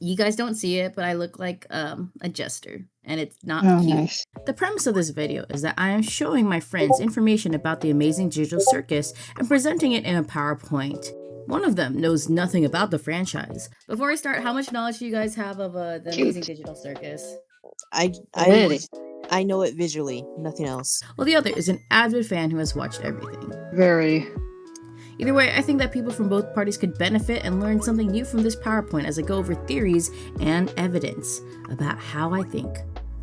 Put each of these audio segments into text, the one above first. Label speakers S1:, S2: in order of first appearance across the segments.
S1: You guys don't see it, but I look like a jester, and it's not
S2: Oh,
S1: cute.
S2: nice.
S1: The premise of this video is that I am showing my friends information about the amazing digital circus and presenting it in a PowerPoint. One of them knows nothing about the franchise. Before I start, how much knowledge do you guys have of the amazing digital circus?
S2: Really?
S3: I know it visually, nothing else.
S1: Well, the other is an avid fan who has watched everything.
S2: Very.
S1: Either way, I think that people from both parties could benefit and learn something new from this PowerPoint as I go over theories and evidence about how I think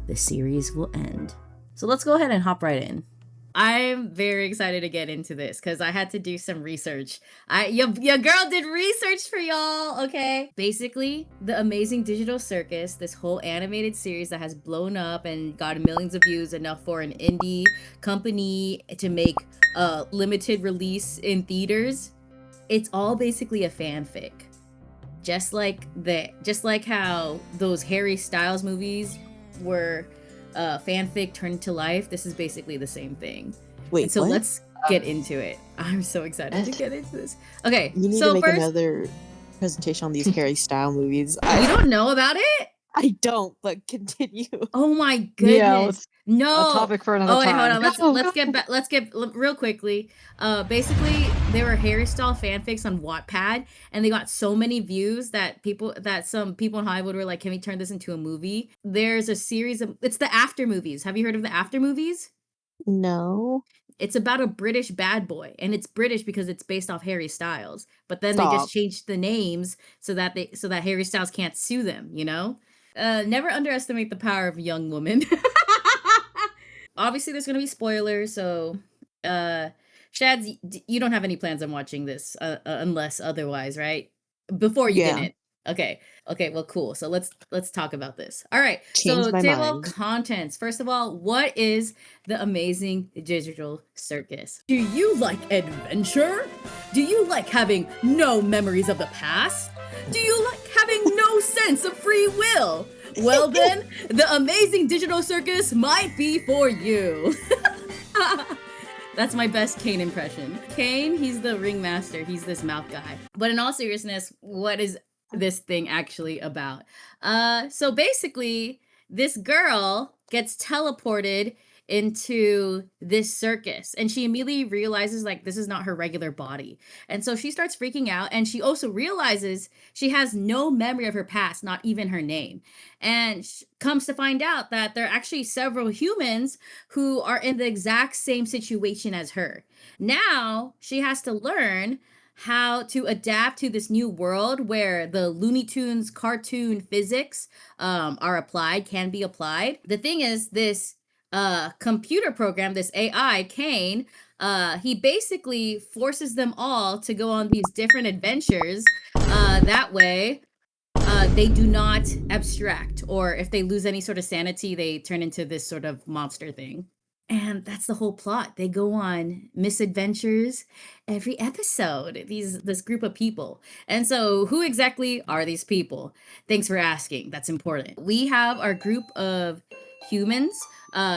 S1: the series will end. So let's go ahead and hop right in. I'm very excited to get into this because I had to do some research. Your girl did research for y'all, okay? Basically, the amazing digital circus, this whole animated series that has blown up and got millions of views, enough for an indie company to make a limited release in theaters. It's all basically a fanfic. Just like how those Harry Styles movies were fanfic turned to life, this is basically the same thing.
S3: Wait,
S1: and so
S3: what?
S1: let's get into it. I'm so excited to get into this. Okay,
S3: You need
S1: so
S3: to make
S1: first,
S3: another presentation on these Harry Style movies.
S1: you don't know about it?
S3: I don't, but continue.
S1: Oh my goodness.
S2: Yeah,
S1: no.
S2: a topic for another
S1: Oh, wait,
S2: time.
S1: hold on. Let's get real quickly. Basically, there were Harry Style fanfics on Wattpad, and they got so many views that some people in Hollywood were like, "Can we turn this into a movie?" There's a series of it's the After movies. Have you heard of the After movies?
S3: No.
S1: It's about a British bad boy, and it's British because it's based off Harry Styles. But then they just changed the names so that Harry Styles can't sue them. You know. Never underestimate the power of a young woman. Obviously, there's gonna be spoilers, so Shads, you don't have any plans on watching this unless otherwise, right? Before you didn't. Okay, well, cool. So let's talk about this. All right. So table of contents. First of all, what is the amazing digital circus? Do you like adventure? Do you like having no memories of the past? Do you like having no sense of free will? Well then, the amazing digital circus might be for you. That's my best Kane impression. Kane, he's the ringmaster. He's this mouth guy. But in all seriousness, what is this thing actually about? So basically, this girl gets teleported into this circus, and she immediately realizes like this is not her regular body, and so she starts freaking out, and she also realizes she has no memory of her past, not even her name, and comes to find out that there are actually several humans who are in the exact same situation as her. Now she has to learn how to adapt to this new world where the Looney Tunes cartoon physics can be applied. The thing is, this computer program, this AI, Kane, he basically forces them all to go on these different adventures. That way, they do not abstract, or if they lose any sort of sanity, they turn into this sort of monster thing. And that's the whole plot. They go on misadventures every episode, this group of people. And so who exactly are these people? Thanks for asking. That's important. We have our group of humans.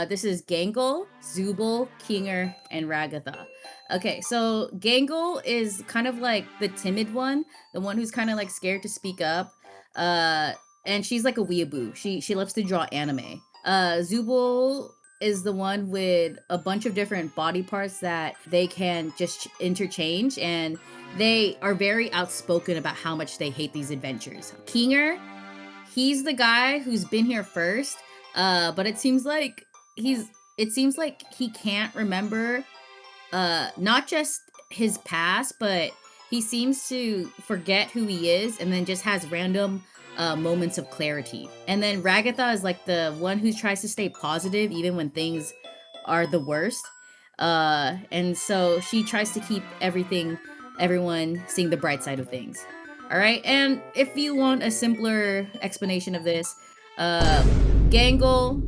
S1: This is Gangle, Zubul, Kinger, and Ragatha. Okay, so Gangle is kind of like the timid one, the one who's kind of like scared to speak up. And she's like a weeaboo. She loves to draw anime. Zubul is the one with a bunch of different body parts that they can just interchange, and they are very outspoken about how much they hate these adventures. Kinger, he's the guy who's been here first, but it seems like he can't remember not just his past, but he seems to forget who he is and then just has random moments of clarity. And then Ragatha is like the one who tries to stay positive even when things are the worst. And so she tries to keep everyone seeing the bright side of things. All right. And if you want a simpler explanation of this, Gangle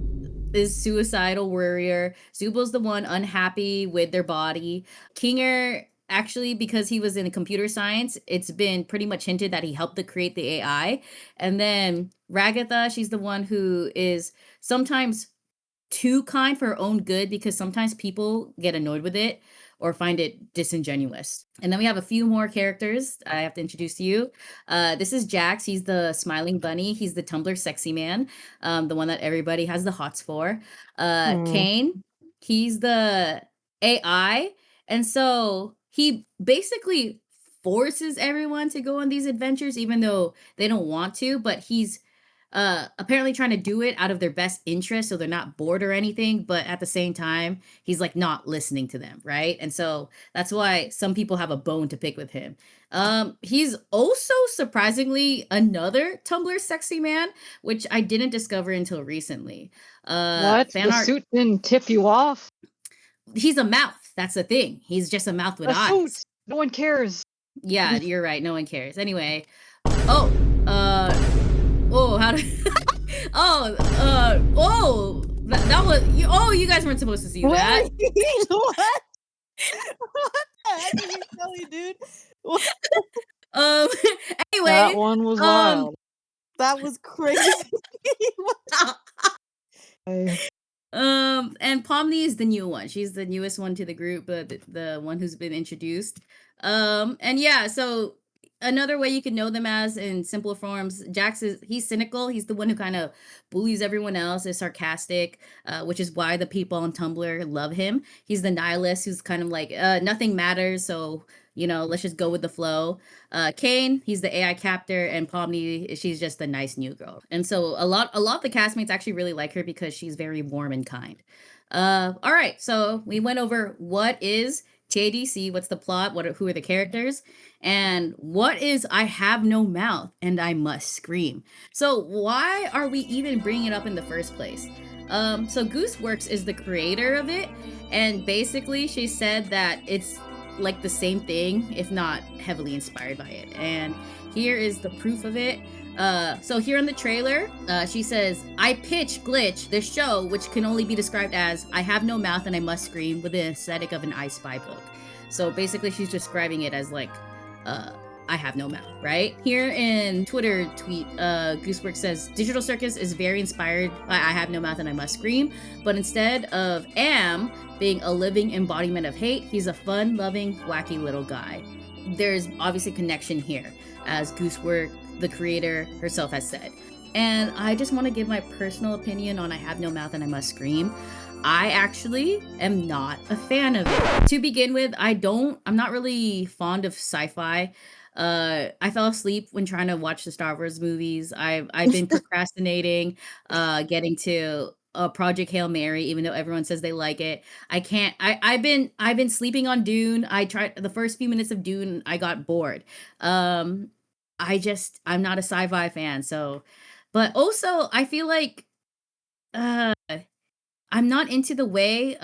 S1: is suicidal warrior. Zubul's the one unhappy with their body. Kinger, actually, because he was in computer science, it's been pretty much hinted that he helped to create the AI. And then Ragatha, she's the one who is sometimes too kind for her own good because sometimes people get annoyed with it. or find it disingenuous. And then we have a few more characters I have to introduce to you. This is Jax. He's the smiling bunny. He's the Tumblr sexy man, the one that everybody has the hots for. Kane, he's the AI. And so he basically forces everyone to go on these adventures, even though they don't want to, but he's apparently trying to do it out of their best interest so they're not bored or anything, but at the same time he's like not listening to them, right? And so that's why some people have a bone to pick with him. He's also surprisingly another Tumblr sexy man, which I didn't discover until recently.
S2: What? The suit didn't tip you off?
S1: He's a mouth. That's the thing. He's just a mouth with eyes.
S2: Suit. No one cares.
S1: Yeah, you're right. No one cares. Anyway. How do that was you guys weren't supposed to see that.
S3: What? What the heck are you telling, dude?
S1: Anyway,
S2: that one was wild.
S3: That was crazy.
S1: And Pomni is the new one. She's the newest one to the group, but the one who's been introduced. And yeah, so another way you can know them as in simpler forms, Jax he's cynical. He's the one who kind of bullies everyone else, is sarcastic, which is why the people on Tumblr love him. He's the nihilist who's kind of like, nothing matters, so let's just go with the flow. Kane, he's the AI captor, and Pomni, she's just a nice new girl. And so a lot of the castmates actually really like her because she's very warm and kind. All right, so we went over what is TADC, what's the plot, who are the characters, and what is I have no mouth and I must scream. So why are we even bringing it up in the first place? So Gooseworks is the creator of it, and basically she said that it's like the same thing, if not heavily inspired by it. And here is the proof of it. So here in the trailer, she says, I pitch Glitch, the show, which can only be described as I have no mouth and I must scream with the aesthetic of an I Spy book. So basically she's describing it as like, I have no mouth, right? Here in Twitter tweet, Gooseworks says, Digital Circus is very inspired by I have no mouth and I must scream, but instead of Am being a living embodiment of hate, he's a fun, loving, wacky little guy. There's obviously connection here, as Gooseworks, the creator herself, has said. And I just want to give my personal opinion on I have no mouth and I must scream. I actually am not a fan of it. To begin with, I'm not really fond of sci-fi. I fell asleep when trying to watch the Star Wars movies. I've been procrastinating, getting to Project Hail Mary, even though everyone says they like it. I can't. I've been sleeping on Dune. I tried the first few minutes of Dune. I got bored. I'm not a sci-fi fan. So, but also I feel like I'm not into the way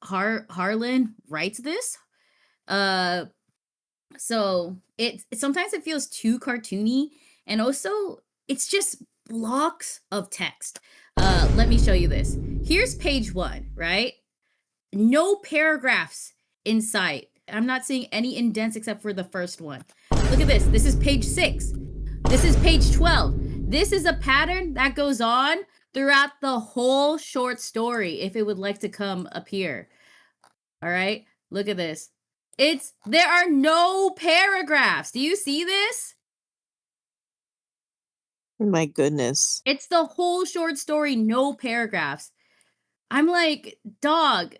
S1: Harlan writes this. So sometimes it feels too cartoony, and also it's just blocks of text. Let me show you this. Here's page 1, right? No paragraphs in sight. I'm not seeing any indents except for the first one. Look at this. This is page 6. This is page 12. This is a pattern that goes on throughout the whole short story, if it would like to come up here. All right, look at this. There are no paragraphs. Do you see this?
S3: My goodness.
S1: It's the whole short story, no paragraphs. I'm like, dog,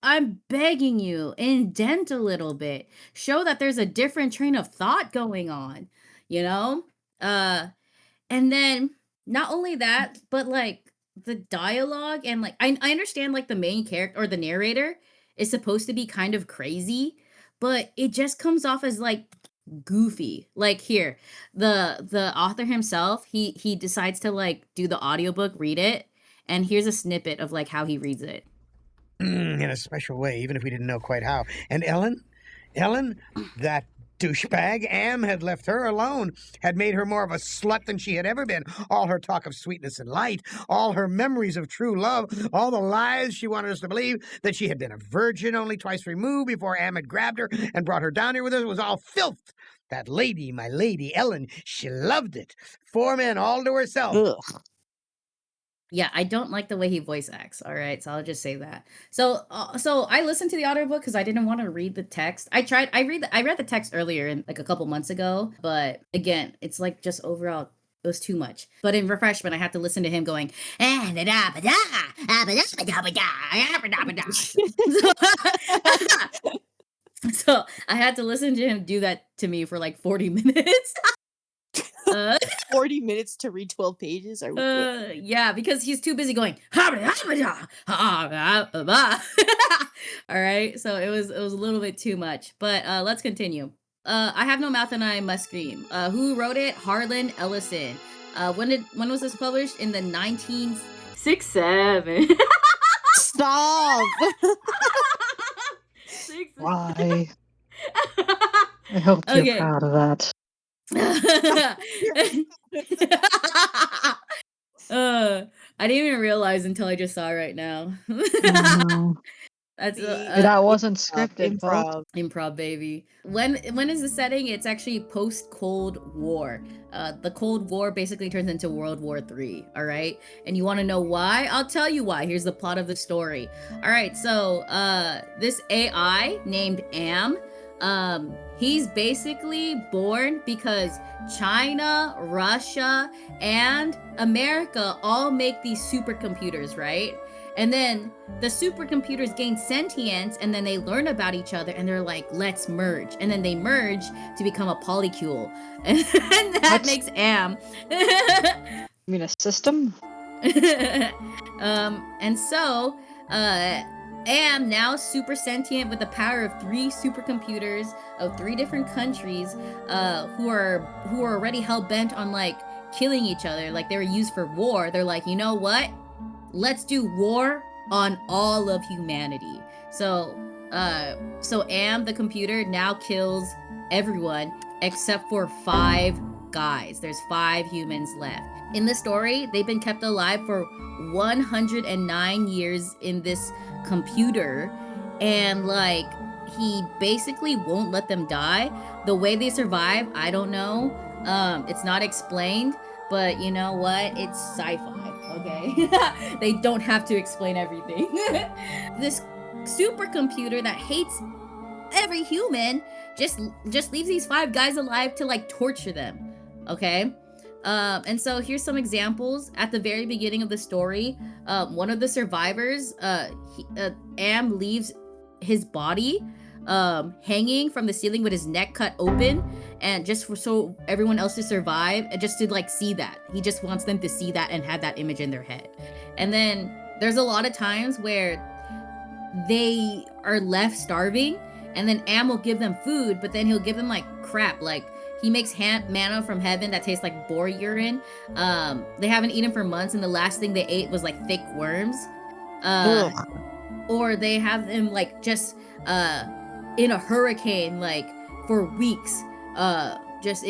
S1: I'm begging you, indent a little bit. Show that there's a different train of thought going on, And then not only that, but like the dialogue and like I understand like the main character or the narrator is supposed to be kind of crazy, but it just comes off as like goofy. Like here, the author himself, he decides to like do the audiobook, read it, and here's a snippet of like how he reads it.
S4: In a special way, even if we didn't know quite how. And Ellen, that douchebag Am had left her alone, had made her more of a slut than she had ever been. All her talk of sweetness and light, all her memories of true love, all the lies she wanted us to believe, that she had been a virgin only twice removed before Am had grabbed her and brought her down here with us, was all filth. That lady, my lady, Ellen, she loved it. 4 men all to herself.
S3: Ugh.
S1: Yeah, I don't like the way he voice acts. All right, so I'll just say that. So I listened to the audiobook because I didn't want to read the text. I read the text earlier, in like a couple months ago, but again, it's like just overall it was too much. But in refreshment, I had to listen to him going. So I had to listen to him do that to me for like 40 minutes.
S3: 40 minutes to read 12 pages?
S1: Yeah, because he's too busy going. All right, so it was a little bit too much, but let's continue. I Have No Mouth and I Must Scream. Who wrote it? Harlan Ellison. When was this published? In the 1967.
S3: Stop!
S2: Why? I hope you're
S1: Okay.
S2: proud of that.
S1: I didn't even realize until I just saw it right now.
S2: No.
S1: That's
S2: That wasn't scripted, folks.
S1: improv, baby. When is the setting? It's actually post Cold War. The Cold War basically turns into World War III. All right, and you want to know why? I'll tell you why. Here's the plot of the story. All right, so this AI named Am, he's basically born because China, Russia, and America all make these supercomputers, right? And then the supercomputers gain sentience, and then they learn about each other, and they're like, let's merge. And then they merge to become a polycule. And that makes Am.
S2: You mean a system?
S1: And so, Am, now super sentient with the power of 3 supercomputers of 3 different countries, who are already hell-bent on, like, killing each other. Like, they were used for war. They're like, you know what? Let's do war on all of humanity. So Am, the computer, now kills everyone except for 5 guys. There's 5 humans left. In the story, they've been kept alive for 109 years in this computer, and like he basically won't let them die. The way they survive, I don't know. It's not explained, but you know what? It's sci-fi. Okay, they don't have to explain everything. This supercomputer that hates every human just leaves these 5 guys alive to like torture them. Okay, and so here's some examples. At the very beginning of the story, one of the survivors, Am leaves his body hanging from the ceiling with his neck cut open, and just so everyone else to survive, and just to like see that. He just wants them to see that and have that image in their head. And then there's a lot of times where they are left starving, and then Am will give them food, but then he'll give them like crap. Like he makes manna from heaven that tastes like boar urine. They haven't eaten for months, and the last thing they ate was like thick worms. Or they have them like just in a hurricane, like for weeks, just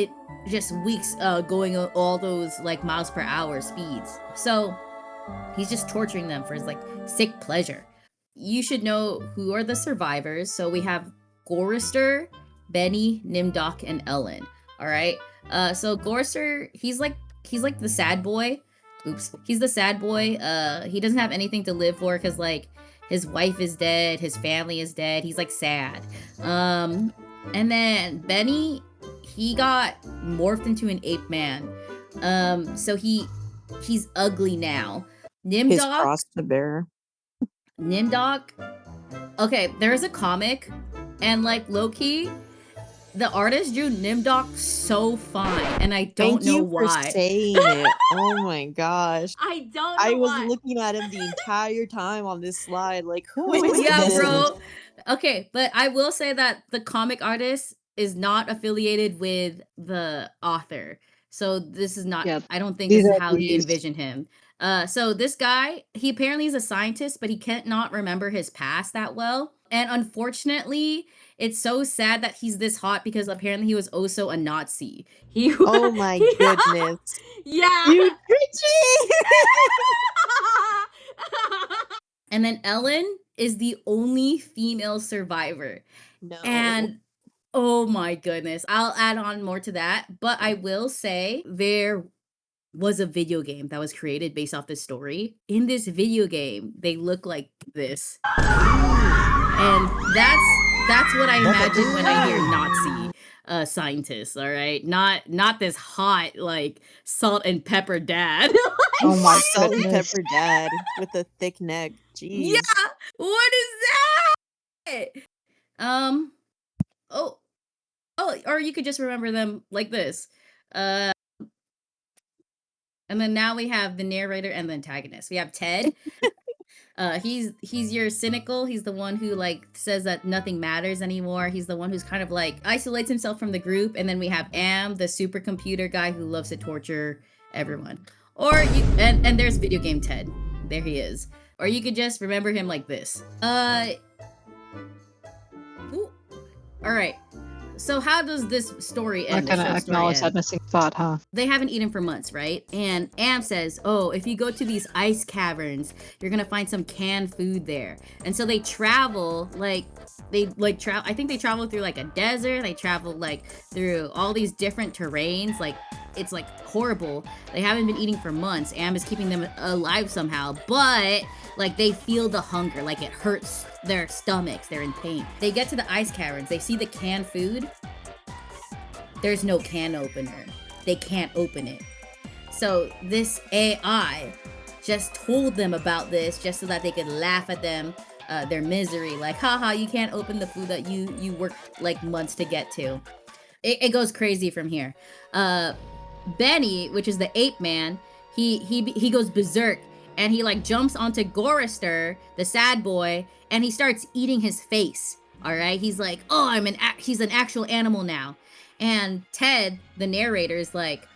S1: weeks, going all those like miles per hour speeds. So he's just torturing them for his like sick pleasure. You should know who are the survivors. So we have Gorister, Benny, Nimdoc, and Ellen. All right. So Gorister, he's like the sad boy. Oops. He's the sad boy. He doesn't have anything to live for because like his wife is dead, his family is dead. He's like sad. And then Benny, he got morphed into an ape man. So he's ugly now. Nimdoc,
S3: his cross to bear.
S1: Nimdoc. Okay, there's a comic, and like low-key, the artist drew Nimdoc so fine, and I don't know why.
S3: Thank you for saying it. Oh my gosh.
S1: I don't know
S3: I was
S1: why.
S3: looking at him the entire time on this slide, like, who is
S1: Yeah,
S3: this?
S1: bro. Okay, but I will say that the comic artist is not affiliated with the author. So this is not, I don't think this is how he envisioned him. So this guy, he apparently is a scientist, but he can't not remember his past that well. And unfortunately, it's so sad that he's this hot because apparently he was also a Nazi.
S3: Oh my goodness.
S1: Yeah.
S3: You bitchy!
S1: And then Ellen is the only female survivor.
S3: No.
S1: And oh my goodness, I'll add on more to that, but I will say they're was a video game that was created based off this story. In this video game, they look like this. And that's what I imagine when I hear Nazi scientists, all right? Not this hot, like, salt and pepper dad.
S2: Oh my
S3: Salt and
S2: goodness.
S3: pepper dad with a thick neck. Jeez.
S1: Yeah! What is that? Oh, or you could just remember them like this. And then now we have the narrator and the antagonist. We have Ted. He's your cynical. He's the one who like says that nothing matters anymore. He's the one who's kind of like isolates himself from the group. And then we have Am, the supercomputer guy who loves to torture everyone. Or you and there's video game Ted. There he is. Or you could just remember him like this. Ooh. All right. So how does this story end?
S2: I kind of acknowledge that missing spot, huh?
S1: They haven't eaten for months, right? And Am says, oh, if you go to these ice caverns, you're gonna find some canned food there. And so they travel, I think they travel through like a desert. They travel like through all these different terrains. Like it's like horrible. They haven't been eating for months. Am is keeping them alive somehow, but like they feel the hunger, like it hurts their stomachs. They're in pain. They get to the ice caverns. They see the canned food. There's no can opener. They can't open it. So this AI just told them about this just so that they could laugh at them, their misery. Like, haha, you can't open the food that you worked like months to get to. It goes crazy from here. Benny, which is the ape man, he goes berserk and he like jumps onto Gorister, the sad boy, and he starts eating his face. All right, he's like, oh, he's an actual animal now. And Ted, the narrator, is like,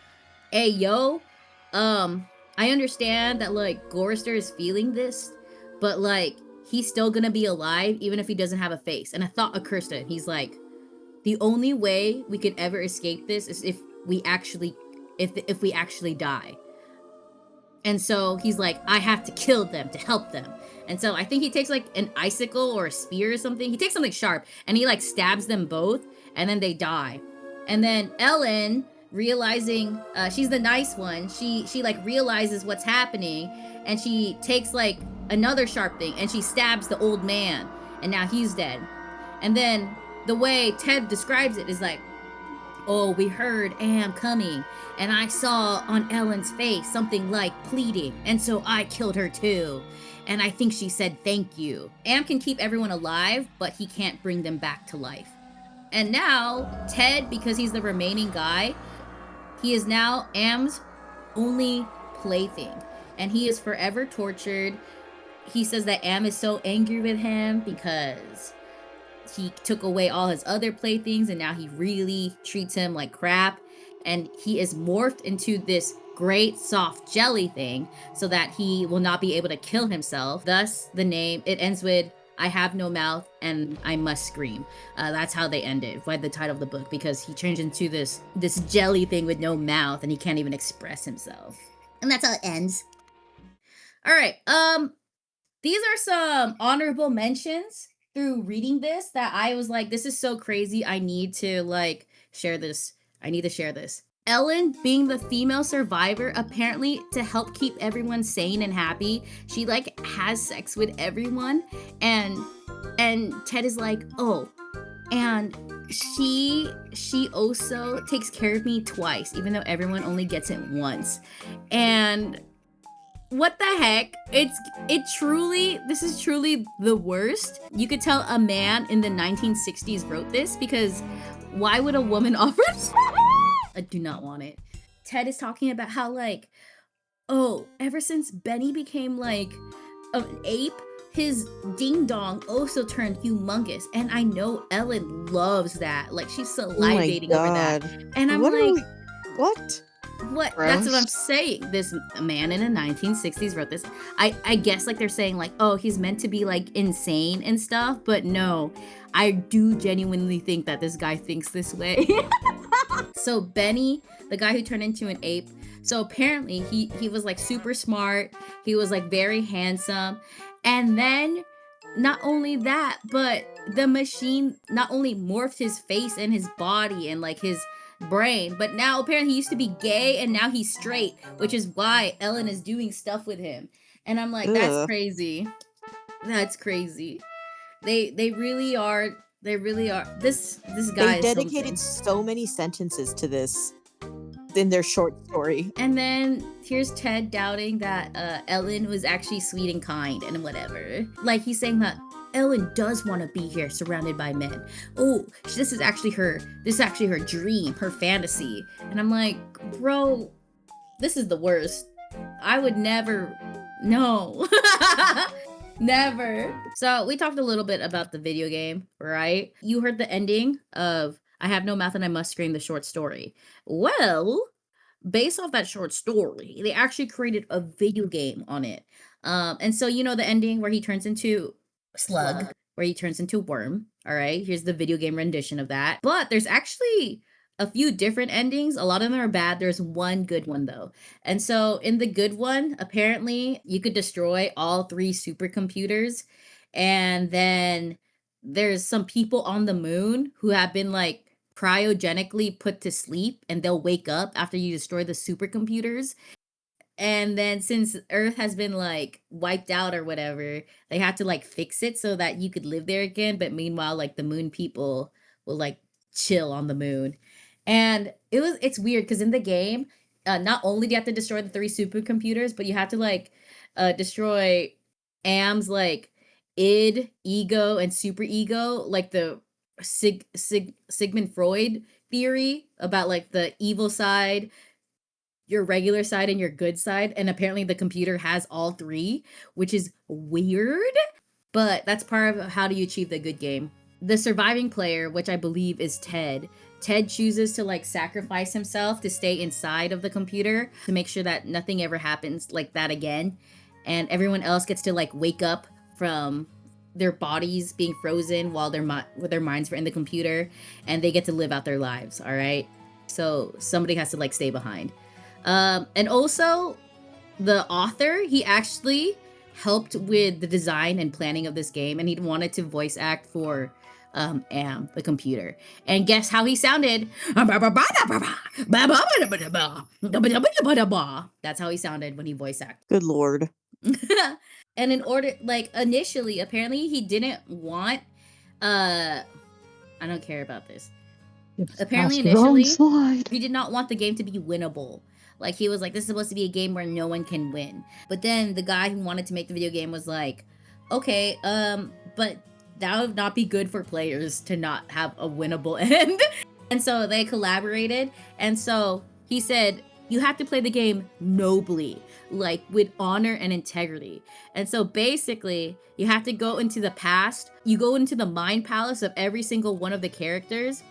S1: hey, yo, I understand that like Gorister is feeling this, but like he's still gonna be alive even if he doesn't have a face. And a thought occurs to him. He's like, the only way we could ever escape this is if we actually die. And so he's like, I have to kill them to help them. And so I think he takes like an icicle or a spear or something. He takes something sharp and he like stabs them both and then they die. And then Ellen, realizing she's the nice one, she like realizes what's happening and she takes like another sharp thing and she stabs the old man and now he's dead. And then the way Ted describes it is like, oh, we heard Am coming, and I saw on Ellen's face something like pleading, and so I killed her too. And I think she said thank you. Am can keep everyone alive, but he can't bring them back to life. And now, Ted, because he's the remaining guy, he is now Am's only plaything, and he is forever tortured. He says that Am is so angry with him because he took away all his other playthings and now he really treats him like crap. And he is morphed into this great soft jelly thing so that he will not be able to kill himself. Thus, the name, it ends with, I have no mouth and I must scream. That's how they ended by the title of the book, because he changed into this jelly thing with no mouth and he can't even express himself. And that's how it ends. All right. These are some honorable mentions through reading this that I was like, this is so crazy. I need to like share this. I need to share this. Ellen, being the female survivor, apparently to help keep everyone sane and happy, she like has sex with everyone. And Ted is like, oh, and she also takes care of me twice, even though everyone only gets it once. And what the heck? This is truly the worst. You could tell a man in the 1960s wrote this, because why would a woman offer? I do not want it. Ted is talking about how like, oh, ever since Benny became like an ape, his ding dong also turned humongous. And I know Ellen loves that. Like she's salivating over that. And I'm like,
S3: what?
S1: What? That's what I'm saying. This man in the 1960s wrote this. I guess like they're saying like, oh, he's meant to be like insane and stuff, but no, I do genuinely think that this guy thinks this way. So Benny, the guy who turned into an ape, so apparently he was like super smart. He was like very handsome. And then not only that, but the machine not only morphed his face and his body and like his brain. But now apparently he used to be gay and now he's straight, which is why Ellen is doing stuff with him. And I'm like, that's
S3: Ugh.
S1: crazy. That's crazy. They really are. They really are. This guy
S3: They
S1: is
S3: dedicated
S1: something.
S3: so many sentences to this in their short story.
S1: And then here's Ted doubting that Ellen was actually sweet and kind and whatever. Like he's saying that Ellen does want to be here surrounded by men. Oh, this is actually her dream, her fantasy. And I'm like, bro, this is the worst. I would never, no. Never. So we talked a little bit about the video game, right? You heard the ending of I Have No Mouth and I Must Scream, the short story. Well, based off that short story, they actually created a video game on it. And so you know the ending where he turns into Slug, where he turns into Worm. All right, here's the video game rendition of that. But there's actually a few different endings. A lot of them are bad. There's one good one though. And so in the good one, apparently you could destroy all 3 supercomputers, and then there's some people on the moon who have been like cryogenically put to sleep, and they'll wake up after you destroy the supercomputers. And then since Earth has been like wiped out or whatever, they had to like fix it so that you could live there again. But meanwhile, like the moon people will like chill on the moon. And it's weird because in the game, not only do you have to destroy the 3 supercomputers, but you have to like destroy Am's like id, ego, and super ego, like the Sigmund Freud theory about like the evil side, your regular side, and your good side. And apparently the computer has all 3, which is weird, but that's part of how do you achieve the good game. The surviving player, which I believe is Ted chooses to like sacrifice himself to stay inside of the computer to make sure that nothing ever happens like that again. And everyone else gets to like wake up from their bodies being frozen while their minds were in the computer, and they get to live out their lives. All right. So somebody has to like stay behind. And also the author, he actually helped with the design and planning of this game, and he wanted to voice act for Am, the computer. And guess how he sounded? That's how he sounded when he voice acted.
S3: Good lord.
S1: And in order, like initially, apparently he didn't want, I don't care about this. Apparently initially, he did not want the game to be winnable. Like he was like, this is supposed to be a game where no one can win. But then the guy who wanted to make the video game was like, okay, but that would not be good for players to not have a winnable end. And so they collaborated. And so he said, you have to play the game nobly, like with honor and integrity. And so basically, you have to go into the past. You go into the mind palace of every single one of the characters,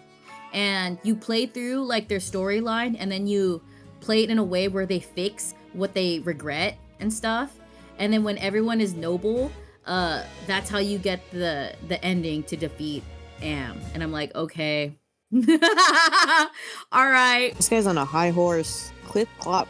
S1: and you play through like their storyline, and then you play it in a way where they fix what they regret and stuff. And then when everyone is noble, that's how you get the ending to defeat Am. And I'm like, okay. All right.
S3: This guy's on a high horse. Clip clop.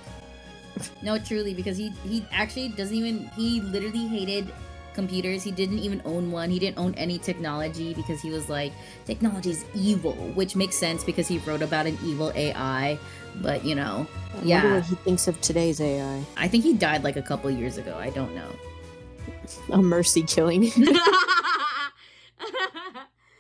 S1: No, truly, because he actually doesn't even, he literally hated computers. He didn't even own one. He didn't own any technology because he was like, technology is evil, which makes sense because he wrote about an evil AI. But you know,
S3: I wonder what he thinks of today's AI.
S1: I think he died like a couple years ago. I don't know.
S3: A mercy killing.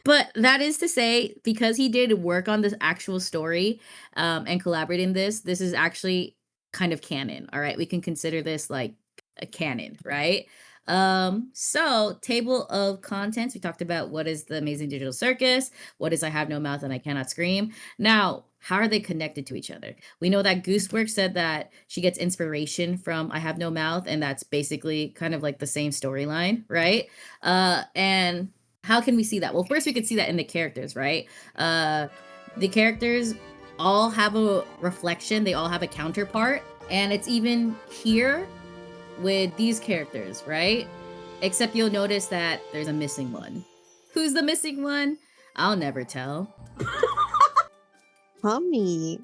S1: But that is to say, because he did work on this actual story and collaborate in this is actually kind of canon. All right, we can consider this like a canon, right? So table of contents, we talked about what is the Amazing Digital Circus, what is I Have No Mouth and I Cannot Scream. Now, how are they connected to each other? We know that Gooseworks said that she gets inspiration from I Have No Mouth, and that's basically kind of like the same storyline, right? And how can we see that? Well, first we could see that in the characters, right? The characters all have a reflection, they all have a counterpart, and it's even here with these characters, right? Except you'll notice that there's a missing one. Who's the missing one? I'll never tell.
S3: Pomni.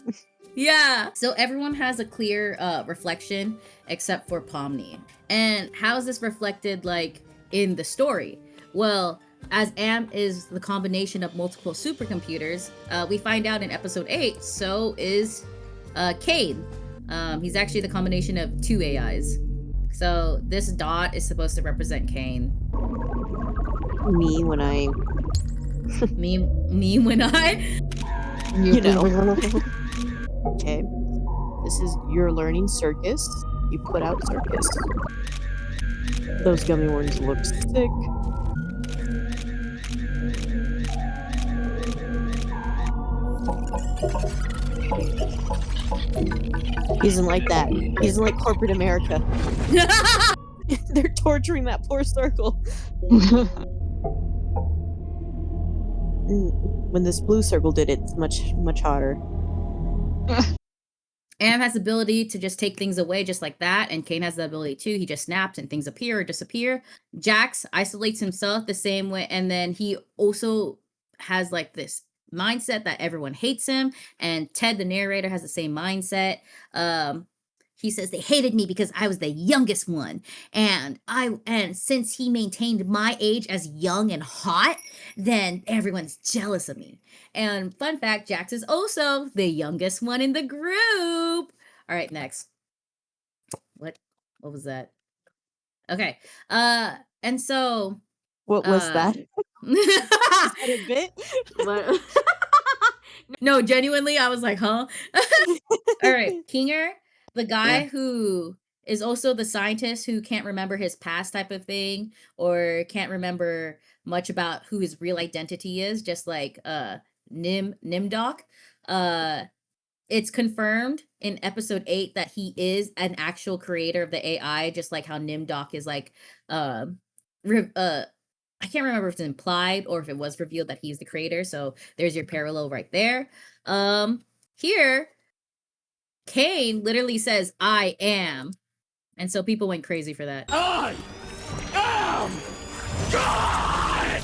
S1: Yeah. So everyone has a clear reflection except for Pomni. And how is this reflected like in the story? Well, as Am is the combination of multiple supercomputers, we find out in episode 8, so is Cain. He's actually the combination of 2 AIs. So this dot is supposed to represent Cain.
S3: Me when I...
S1: me when I...
S3: You know. Okay. This is you're learning Circus. You put out Circus. Those gummy worms look sick. He doesn't like that. He doesn't like corporate America. They're torturing that poor circle. When this blue circle did it, it's much hotter.
S1: Am has the ability to just take things away just like that, and Cain has the ability too. He just snaps and things appear or disappear. Jax isolates himself the same way, and then he also has like this mindset that everyone hates him, and Ted, the narrator, has the same mindset. He says they hated me because I was the youngest one, and since he maintained my age as young and hot, then everyone's jealous of me. And fun fact, Jax is also the youngest one in the group. All right, next. What was that? Okay. And so
S3: what was that? Is that a bit?
S1: What? No, genuinely, I was like, huh? All right, Kinger, the guy who is also the scientist who can't remember his past type of thing, or can't remember much about who his real identity is, just like Nimdoc. It's confirmed in episode 8 that he is an actual creator of the AI, just like how Nimdoc is like I can't remember if it's implied or if it was revealed that he's the creator. So there's your parallel right there. Here, Cain literally says, "I am." And so people went crazy for that. I am God!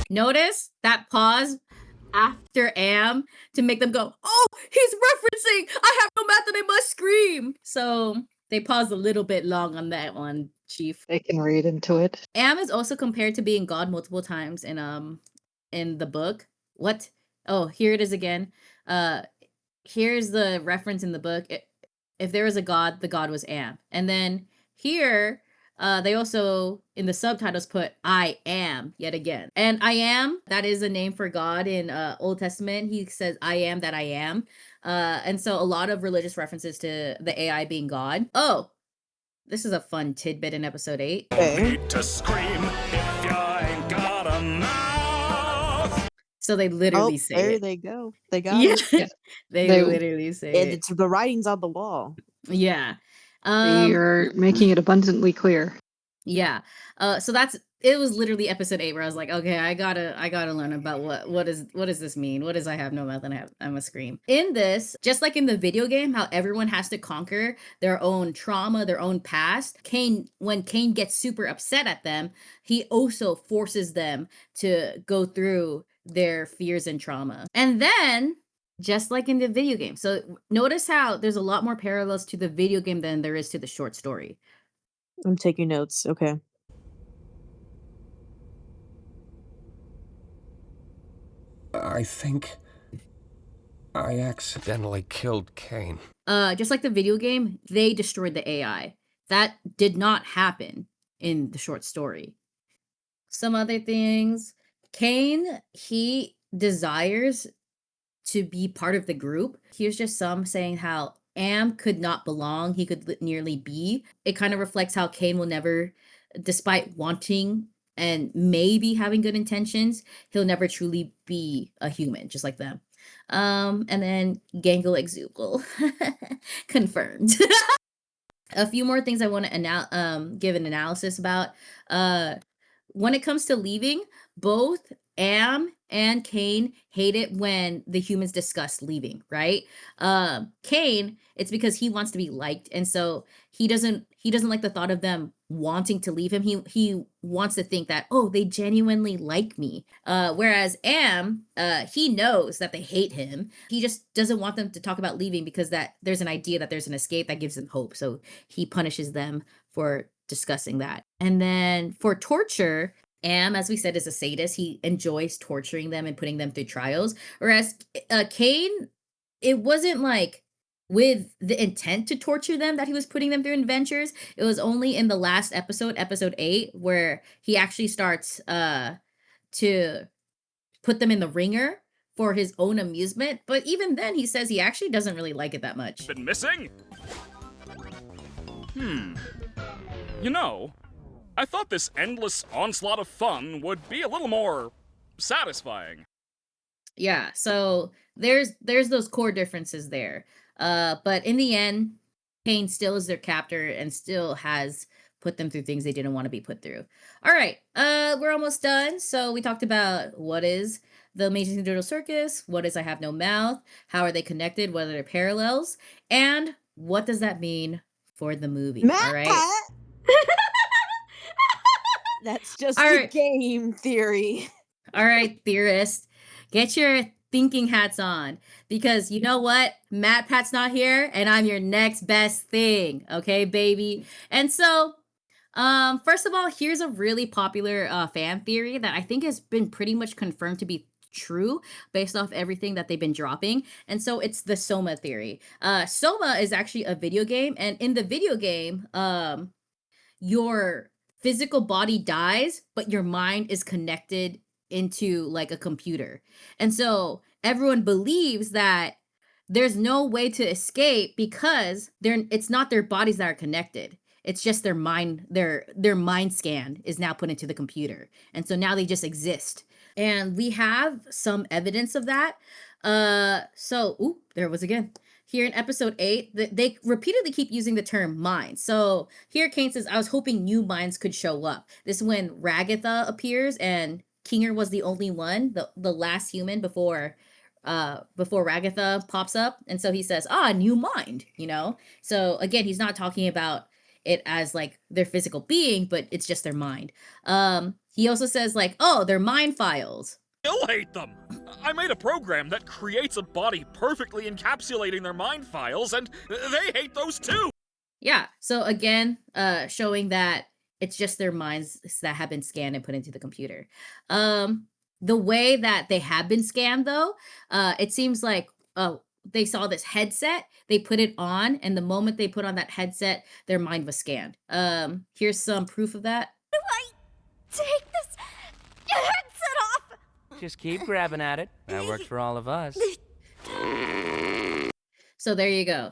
S1: Notice that pause after am to make them go, "Oh, he's referencing, I have no mouth and I must scream." So they paused a little bit long on that one, Chief.
S2: They can read into it.
S1: Am is also compared to being God multiple times in the book. What? Oh, here it is again. Here's the reference in the book. If there was a God, the God was Am. And then here, they also in the subtitles put "I am" yet again. And I am, that is a name for God in Old Testament. He says, "I am that I am." And so a lot of religious references to the AI being God. Oh, this is a fun tidbit in episode 8.
S5: Need to scream if you ain't got a mouth.
S1: So they literally say
S3: there
S1: it.
S3: they go. They got it.
S1: They literally say
S3: And
S1: it.
S3: it's the writing's on the wall.
S1: Yeah.
S2: You're making it abundantly clear.
S1: Yeah. So it was literally episode 8 where I was like, okay, I gotta learn about what does this mean? What does I have no mouth and I must scream? In this, just like in the video game, how everyone has to conquer their own trauma, their own past, when Cain gets super upset at them, he also forces them to go through their fears and trauma. And then, just like in the video game. So notice how there's a lot more parallels to the video game than there is to the short story.
S3: I'm taking notes. Okay.
S5: I think I accidentally killed Cain.
S1: Just like the video game, they destroyed the AI. That did not happen in the short story. Some other things. Cain, he desires to be part of the group. Here's just some saying how Am could not belong. He could nearly be. It kind of reflects how Cain will never, despite wanting and maybe having good intentions, he'll never truly be a human, just like them. And then Gangle Exugal. Confirmed. A few more things I want to give an analysis about. When it comes to leaving, both Am and Cain hate it when the humans discuss leaving, right? Cain, it's because he wants to be liked, and so he doesn't like the thought of them wanting to leave him. He wants to think that, oh, they genuinely like me. Whereas Am, he knows that they hate him. He just doesn't want them to talk about leaving because that there's an idea that there's an escape that gives them hope. So he punishes them for discussing that. And then for torture, Am, as we said, is a sadist. He enjoys torturing them and putting them through trials. Whereas Kane, it wasn't like with the intent to torture them that he was putting them through adventures. It was only in the last episode, episode 8, where he actually starts to put them in the ringer for his own amusement. But even then, he says he actually doesn't really like it that much.
S5: Been missing? You know, I thought this endless onslaught of fun would be a little more satisfying.
S1: Yeah, so there's those core differences there. But in the end, Kane still is their captor and still has put them through things they didn't want to be put through. All right, we're almost done. So we talked about what is the Amazing Doodle Circus, what is I Have No Mouth, how are they connected, what are their parallels, and what does that mean for the movie?
S3: Matt!
S1: All right.
S3: That's just
S1: All
S3: a
S1: right.
S3: game theory.
S1: All right, theorists, get your thinking hats on, because you know what? Matt Pat's not here, and I'm your next best thing. Okay, baby. And so, first of all, here's a really popular fan theory that I think has been pretty much confirmed to be true based off everything that they've been dropping. And so it's the Soma theory. Soma is actually a video game, and in the video game, your physical body dies, but your mind is connected into like a computer. And so everyone believes that there's no way to escape because it's not their bodies that are connected. It's just their mind, their mind scan is now put into the computer. And so now they just exist. And we have some evidence of that. There it was again. Here in episode 8, they repeatedly keep using the term mind. So here Kane says, I was hoping new minds could show up. This is when Ragatha appears, and Kinger was the only one, the last human before Ragatha pops up. And so he says, new mind, you know? So again, he's not talking about it as like their physical being, but it's just their mind. He also says like, their mind files.
S5: Still hate them! I made a program that creates a body perfectly encapsulating their mind files, and they hate those too!
S1: Yeah, so again, showing that it's just their minds that have been scanned and put into the computer. The way that they have been scanned, though, it seems like they saw this headset, they put it on, and the moment they put on that headset, their mind was scanned. Here's some proof of that.
S6: Do I take this headset off?
S7: Just keep grabbing at it. That works for all of us.
S1: So there you go.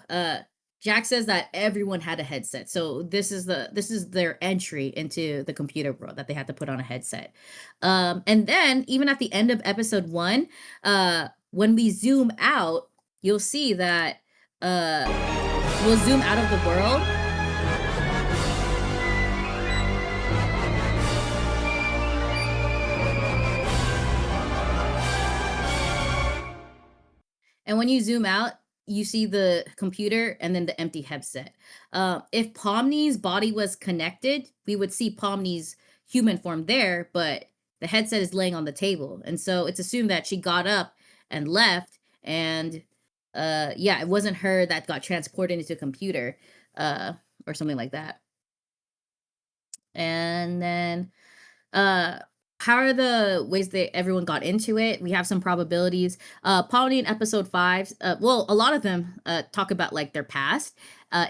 S1: Jack says that everyone had a headset. So this is their entry into the computer world, that they had to put on a headset. And then even at the end of episode 1, when we zoom out, you'll see that we'll zoom out of the world. And when you zoom out, you see the computer and then the empty headset. If Pomni's body was connected, we would see Pomni's human form there, but the headset is laying on the table. And so it's assumed that she got up and left, and it wasn't her that got transported into a computer or something like that. And then how are the ways that everyone got into it? We have some probabilities. Polly in episode 5, a lot of them talk about like their past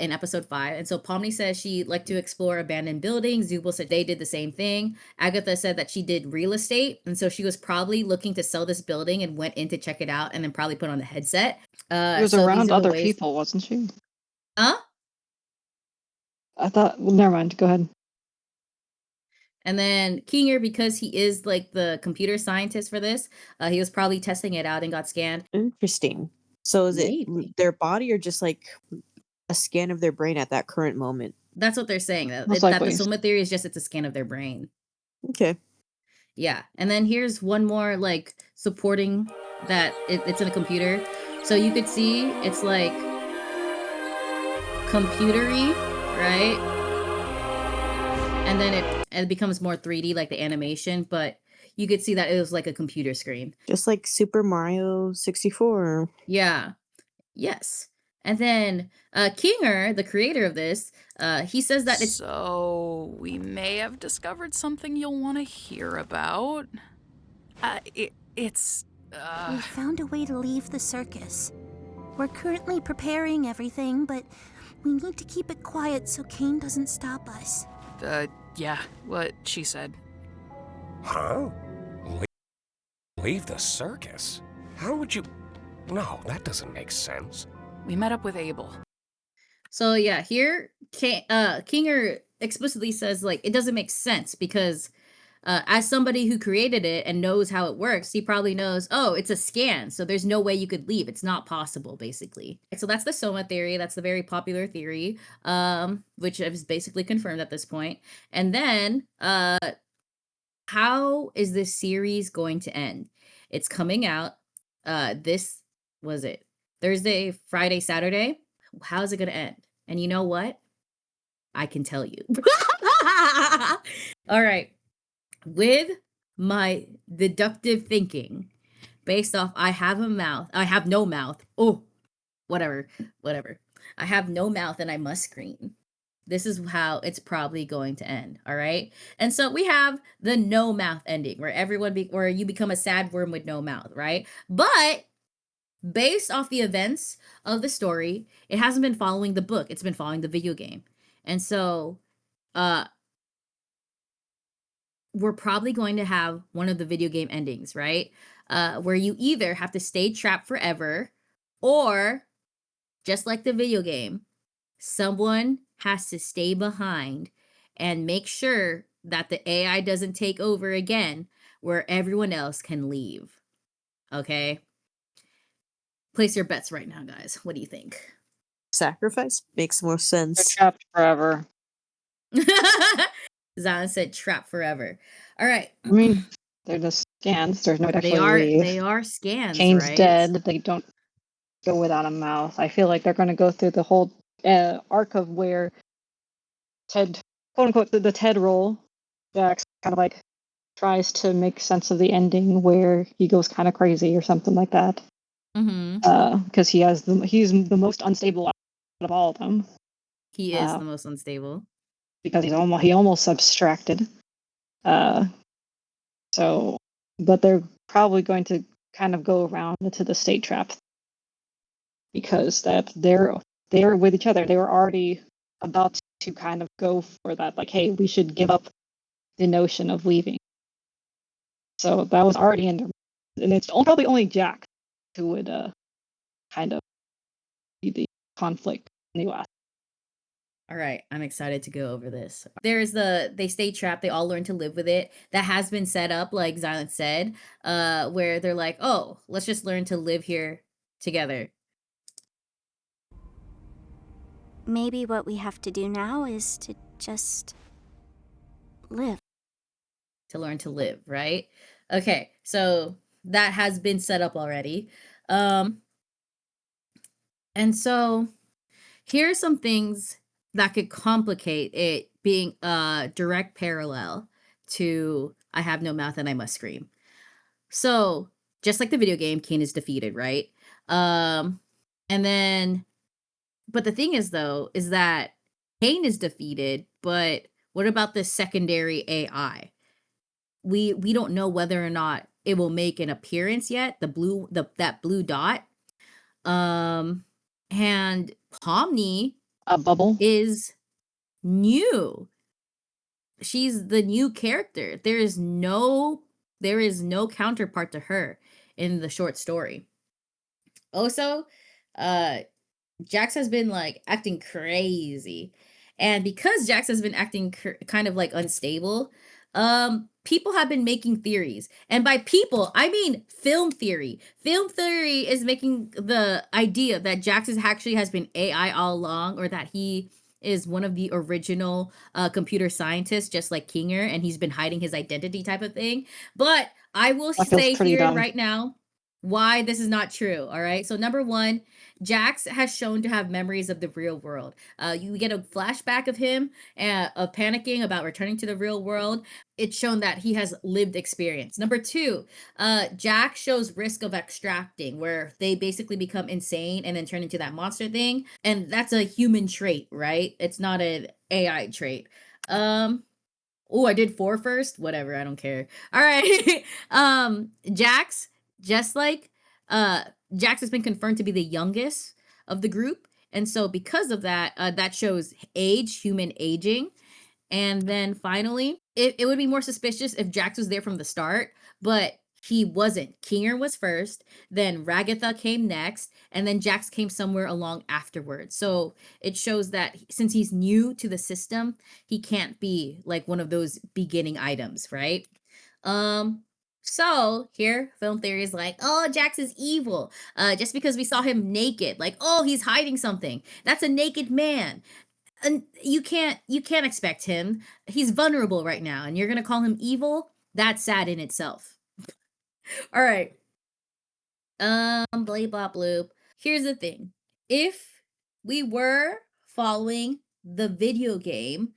S1: in episode 5. And so Pomni says she liked to explore abandoned buildings. Zubul said they did the same thing. Agatha said that she did real estate. And so she was probably looking to sell this building and went in to check it out and then probably put on the headset.
S2: She was around other people, wasn't she?
S1: Huh?
S2: I thought, never mind, go ahead.
S1: And then Kinger, because he is like the computer scientist for this, he was probably testing it out and got scanned.
S3: Interesting. So is
S1: Maybe.
S3: it their body or just like a scan of their brain at that current moment?
S1: That's what they're saying. That the Soma theory is just it's a scan of their brain.
S3: Okay.
S1: Yeah. And then here's one more like supporting that it's in a computer. So you could see it's like computery, right? And then it becomes more 3D, like the animation, but you could see that it was like a computer screen.
S3: Just like Super Mario 64.
S1: Yeah. Yes. And then Kinger, the creator of this, he says that it's
S8: So, we may have discovered something you'll want to hear about. It's.
S6: We found a way to leave the circus. We're currently preparing everything, but we need to keep it quiet so Kane doesn't stop us.
S8: Yeah, what she said.
S9: Huh? Leave the circus? How would you... No, that doesn't make sense.
S8: We met up with Abel.
S1: so yeah, here Kinger explicitly says like it doesn't make sense because as somebody who created it and knows how it works, he probably knows, oh, it's a scan, so there's no way you could leave. It's not possible, basically. So that's the Soma theory. That's the very popular theory, which is basically confirmed at this point. And then, how is this series going to end? It's coming out, this, was it Thursday, Friday, Saturday? How's it going to end? And you know what? I can tell you. All right. With my deductive thinking, based off I have no mouth. Oh, whatever. I have no mouth and I must scream. This is how it's probably going to end. All right. And so we have the no mouth ending where where you become a sad worm with no mouth, right? But based off the events of the story, it hasn't been following the book. It's been following the video game. And so, we're probably going to have one of the video game endings, right? Where you either have to stay trapped forever, or just like the video game, someone has to stay behind and make sure that the AI doesn't take over again, where everyone else can leave. Okay? Place your bets right now, guys. What do you think?
S3: Sacrifice makes more
S2: They're
S3: sense.
S2: trapped forever.
S1: Zion said trap forever. All right.
S2: I mean, they're just scans. There's no way to
S1: They
S2: actually leave.
S1: they are scans,
S2: Kane's
S1: right?
S2: dead. They don't go without a mouth. I feel like they're going to go through the whole arc of where Ted, quote unquote, the Ted role, Jax kind of like tries to make sense of the ending where he goes kind of crazy or something like that.
S1: Mm-hmm.
S2: Because he's the most unstable out of all of them.
S1: He is the most unstable.
S2: Because he almost abstracted. So, but they're probably going to kind of go around into the state trap because that they're with each other. They were already about to kind of go for that, like, hey, we should give up the notion of leaving. So that was already in there, and it's probably only Jack who would kind of be the conflict in the last.
S1: All right, I'm excited to go over this. They stay trapped, they all learn to live with it. That has been set up, like Zion said, where they're like, oh, let's just learn to live here together.
S6: Maybe what we have to do now is to just live.
S1: To learn to live, right? Okay, so that has been set up already. And so here are some things that could complicate it being a direct parallel to I have no mouth and I must scream. So just like the video game, Kane is defeated, right? And then, but the thing is though, is that Kane is defeated, but what about the secondary AI? We don't know whether or not it will make an appearance yet, that blue dot. And Pomni,
S2: A bubble
S1: is new. She's the new character. There is no counterpart to her in the short story. Also, Jax has been like acting crazy. And because Jax has been acting kind of like unstable, people have been making theories. And by people, I mean film theory. Film theory is making the idea that Jax actually has been AI all along, or that he is one of the original computer scientists, just like Kinger, and he's been hiding his identity type of thing. But I will say here right now, why this is not true. All right. So number one, Jax has shown to have memories of the real world. You get a flashback of him of panicking about returning to the real world. It's shown that he has lived experience. Number two, Jax shows risk of extracting, where they basically become insane and then turn into that monster thing. And that's a human trait, right? It's not an AI trait. Oh, I did 4 first. Whatever, I don't care. All right. Jax, just like Jax has been confirmed to be the youngest of the group. And so because of that, that shows age, human aging. And then finally, it would be more suspicious if Jax was there from the start, but he wasn't. Kinger was first, then Ragatha came next, and then Jax came somewhere along afterwards. So it shows that since he's new to the system, he can't be like one of those beginning items, right? So here, film theory is like, oh, Jax is evil. Just because we saw him naked, like, oh, he's hiding something. That's a naked man. And you can't expect him. He's vulnerable right now, and you're gonna call him evil? That's sad in itself. All right. Blah blah bloop. Here's the thing. If we were following the video game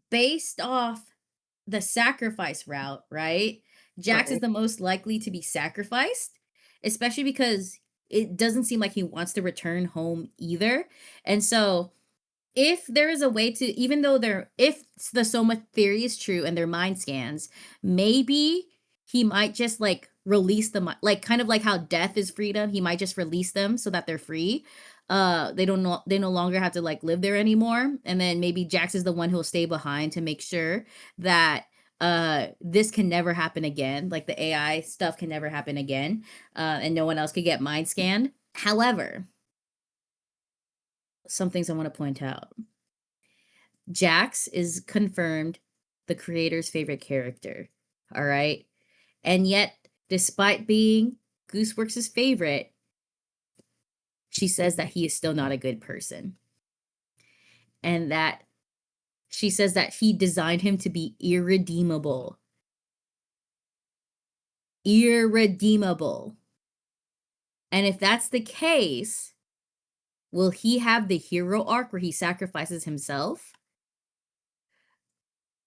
S1: based off the sacrifice route, right? Jax is the most likely to be sacrificed, especially because it doesn't seem like he wants to return home either. And so if there is a way to, even though if the Soma theory is true and their mind scans, maybe he might just like release them, like kind of like how death is freedom. He might just release them so that they're free. They no longer have to like live there anymore. And then maybe Jax is the one who'll stay behind to make sure that this can never happen again. Like the AI stuff can never happen again. And no one else could get mind scanned. However, some things I want to point out. Jax is confirmed the creator's favorite character. All right. And yet, despite being Gooseworks' favorite, she says that he is still not a good person. And that she says that he designed him to be irredeemable. Irredeemable. And if that's the case, will he have the hero arc where he sacrifices himself?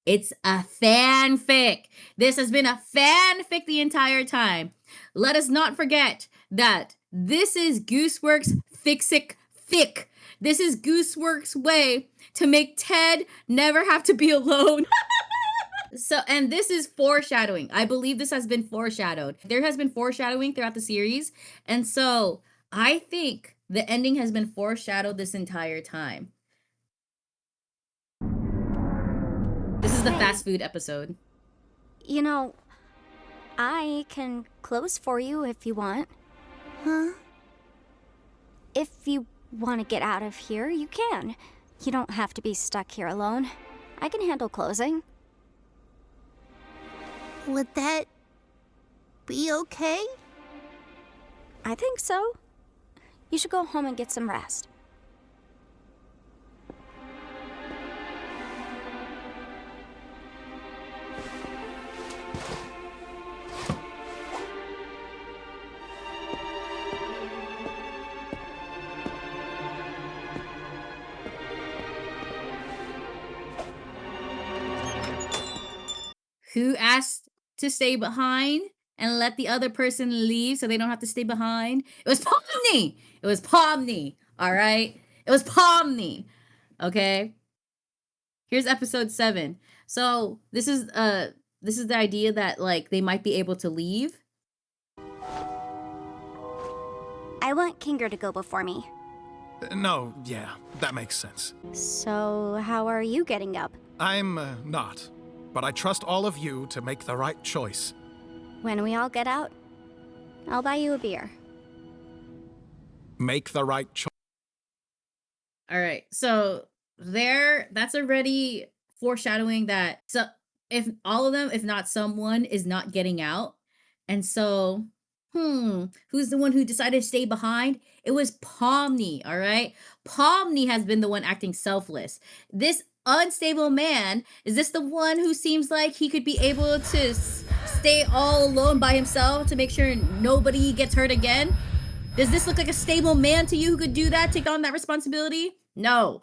S1: It's a fanfic. This has been a fanfic the entire time. Let us not forget that this is Gooseworks' fixic fic. This is Gooseworks' way to make Ted never have to be alone. And this is foreshadowing. I believe this has been foreshadowed. There has been foreshadowing throughout the series. And so I think the ending has been foreshadowed this entire time. This is the fast food episode.
S10: You know, I can close for you if you want.
S6: Huh?
S10: If you want to get out of here, you can. You don't have to be stuck here alone. I can handle closing.
S6: Would that be okay?
S10: I think so. You should go home and get some rest.
S1: Who asked to stay behind and let the other person leave so they don't have to stay behind? It was Pomni. It was Pomni. All right. It was Pomni. Okay. Here's episode 7. So this is the idea that like they might be able to leave.
S10: I want Kinger to go before me.
S11: No, yeah, that makes sense.
S10: So how are you getting up?
S11: I'm not, but I trust all of you to make the right choice.
S10: When we all get out, I'll buy you a beer.
S11: Make the right choice.
S1: All right. So that's already foreshadowing that if all of them, if not someone, is not getting out. And so, who's the one who decided to stay behind? It was Pomni, all right? Pomni has been the one acting selfless. This unstable man, is this the one who seems like he could be able to stay all alone by himself to make sure nobody gets hurt again? Does this look like a stable man to you who could do that, take on that responsibility? No.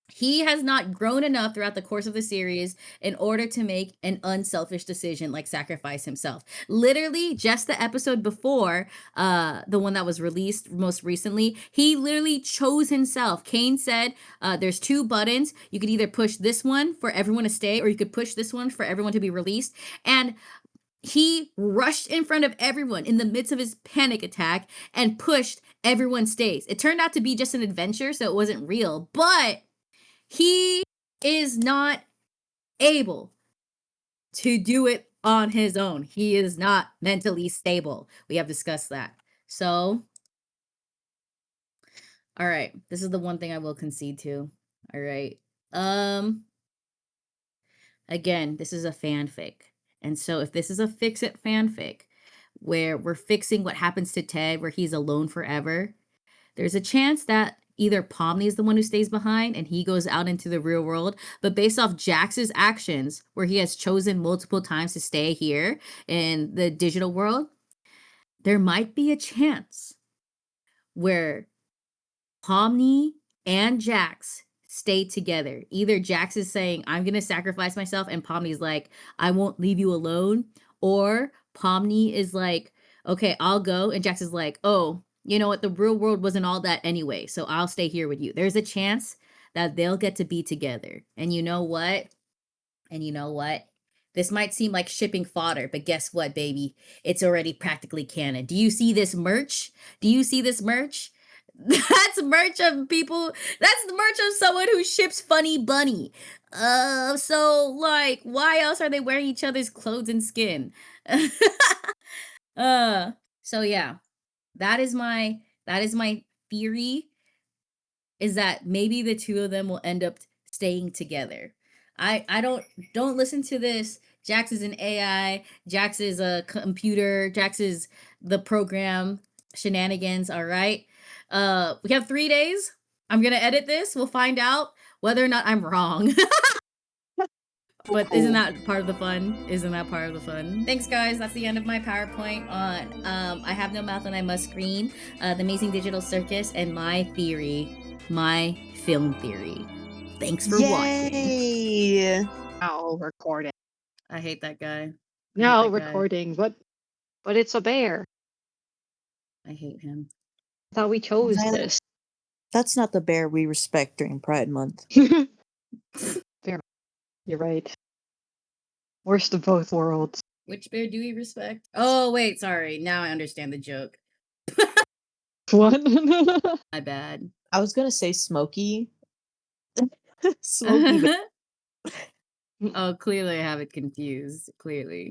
S1: He has not grown enough throughout the course of the series in order to make an unselfish decision like sacrifice himself. Literally, just the episode before, the one that was released most recently, he literally chose himself. Kane said, there's 2 buttons. You could either push this one for everyone to stay, or you could push this one for everyone to be released. And he rushed in front of everyone in the midst of his panic attack and pushed everyone stays. It turned out to be just an adventure, so it wasn't real, but he is not able to do it on his own. He is not mentally stable. We have discussed that. So, all right. This is the one thing I will concede to. All right. Again, this is a fanfic. And so if this is a fix-it fanfic where we're fixing what happens to Ted where he's alone forever, there's a chance that either Pomni is the one who stays behind and he goes out into the real world, but based off Jax's actions, where he has chosen multiple times to stay here in the digital world, there might be a chance where Pomni and Jax stay together. Either Jax is saying, I'm going to sacrifice myself, and Pomni's like, I won't leave you alone. Or Pomni is like, okay, I'll go. And Jax is like, oh, you know what? The real world wasn't all that anyway, so I'll stay here with you. There's a chance that they'll get to be together. And you know what? This might seem like shipping fodder, but guess what, baby? It's already practically canon. Do you see this merch? That's merch of people. That's the merch of someone who ships Funny Bunny. So like, why else are they wearing each other's clothes and skin? So yeah. That is my theory, is that maybe the 2 of them will end up staying together. I don't listen to this. Jax is an AI. Jax is a computer. Jax is the program shenanigans. All right. We have 3 days. I'm gonna edit this. We'll find out whether or not I'm wrong. But isn't that part of the fun? Thanks, guys. That's the end of my PowerPoint on I Have No Mouth and I Must Scream, The Amazing Digital Circus, and my film theory. Thanks for watching.
S2: Now recording.
S1: I hate that guy.
S2: No recording. But it's a bear.
S1: I hate him.
S2: I thought we chose this.
S3: That's not the bear we respect during Pride Month.
S2: Fair. You're right. Worst of both worlds.
S1: Which bear do we respect? Oh, wait, sorry. Now I understand the joke.
S2: What?
S1: My bad.
S3: I was gonna say Smokey. Smokey.
S1: Oh, clearly I have it confused. Clearly.